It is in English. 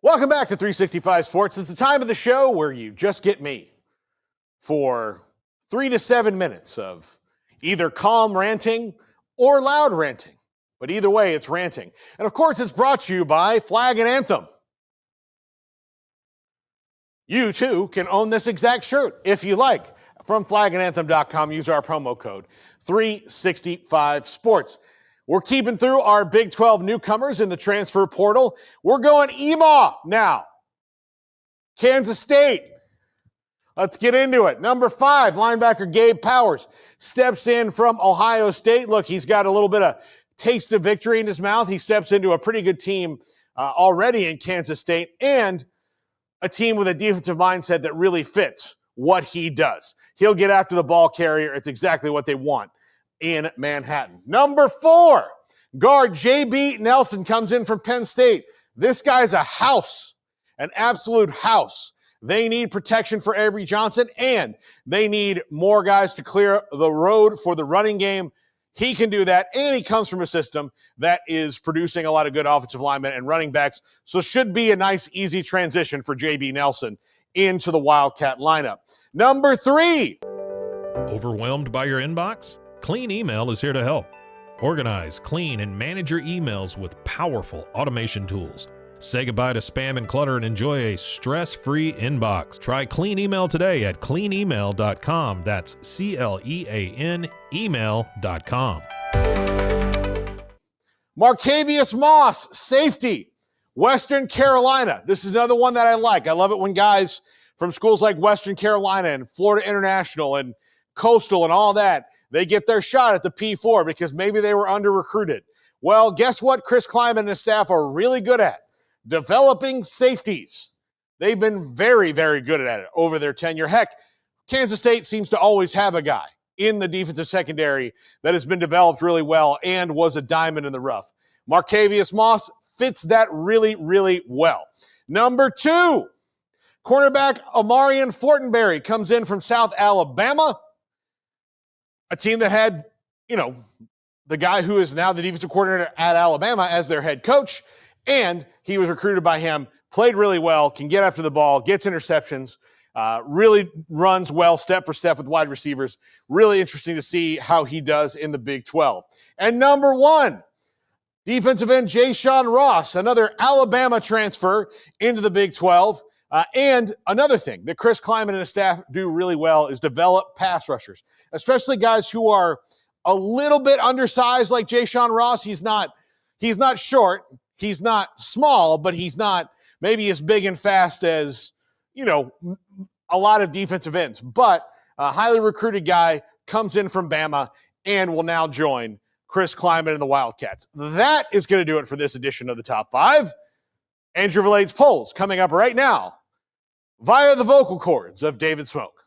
Welcome back to 365 Sports. It's the time of the show where you just get me for 3 to 7 minutes of either calm ranting or loud ranting. But either way, it's ranting. And of course, it's brought to you by Flag and Anthem. You too can own this exact shirt if you like. From flagandanthem.com, use our promo code 365 Sports. We're keeping through our Big 12 newcomers in the transfer portal. We're going EMWA now. Kansas State. Let's get into it. Number 5, linebacker Gabe Powers steps in from Ohio State. Look, he's got a little bit of taste of victory in his mouth. He steps into a pretty good team already in Kansas State and a team with a defensive mindset that really fits what he does. He'll get after the ball carrier. It's exactly what they want in Manhattan. Number 4, guard J.B. Nelson comes in from Penn State. This guy's a house, an absolute house. They need protection for Avery Johnson, and they need more guys to clear the road for the running game. He can do that, and he comes from a system that is producing a lot of good offensive linemen and running backs, so should be a nice, easy transition for J.B. Nelson into the Wildcat lineup. Number 3. Overwhelmed by your inbox? Clean Email is here to help. Organize, clean, and manage your emails with powerful automation tools. Say goodbye to spam and clutter and enjoy a stress-free inbox. Try Clean Email today at cleanemail.com. That's CLEAN email.com. Marcavius Moss, safety, Western Carolina. This is another one that I like. I love it when guys from schools like Western Carolina and Florida International and Coastal and all that, they get their shot at the P4 because maybe they were under-recruited. Well, guess what Chris Kleiman and his staff are really good at? Developing safeties. They've been very, very good at it over their tenure. Heck, Kansas State seems to always have a guy in the defensive secondary that has been developed really well and was a diamond in the rough. Marcavius Moss fits that really, really well. Number 2, cornerback Omarian Foronberry comes in from South Alabama, a team that had, the guy who is now the defensive coordinator at Alabama as their head coach, and he was recruited by him, played really well, can get after the ball, gets interceptions, really runs well step for step with wide receivers. Really interesting to see how he does in the Big 12. And number 1, defensive end Jayshawn Ross, another Alabama transfer into the Big 12. And another thing that Chris Kleiman and his staff do really well is develop pass rushers, especially guys who are a little bit undersized like Jayshawn Ross. He's not short. He's not small, but he's not maybe as big and fast as, a lot of defensive ends. But a highly recruited guy comes in from Bama and will now join Chris Kleiman and the Wildcats. That is going to do it for this edition of the Top 5. Andrew Valade's polls coming up right now via the vocal cords of David Smoke.